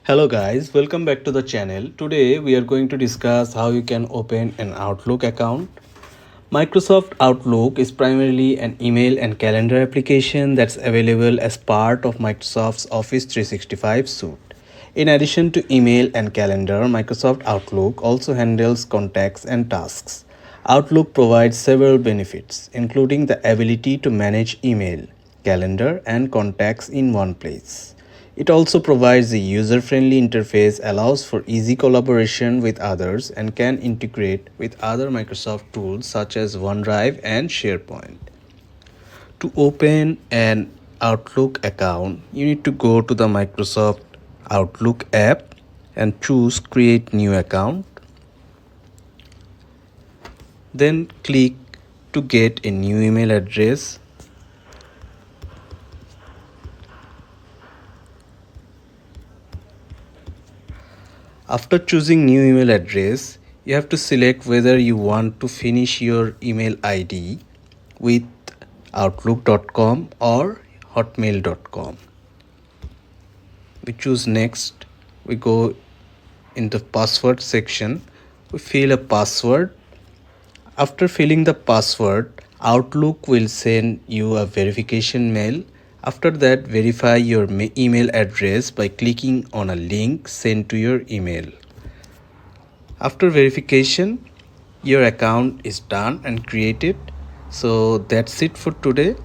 Hello guys, welcome back to the channel. Today we are going to discuss how you can open an Outlook account. Microsoft Outlook is primarily an email and calendar application that's available as part of Microsoft's Office 365 suite. In addition to email and calendar, Microsoft Outlook also handles contacts and tasks. Outlook provides several benefits, including the ability to manage email, calendar, and contacts in one place. It also provides a user-friendly interface, allows for easy collaboration with others, and can integrate with other Microsoft tools such as OneDrive and SharePoint. To open an Outlook account, you need to go to the Microsoft Outlook app and choose Create New Account. Then click to get a new email address. After choosing new email address, you have to select whether you want to finish your email ID with outlook.com or hotmail.com. We choose next. We go in the password section. We fill a password. After filling the password, Outlook will send you a verification mail. After that, verify your email address by clicking on a link sent to your email. After verification, your account is done and created. So that's it for today.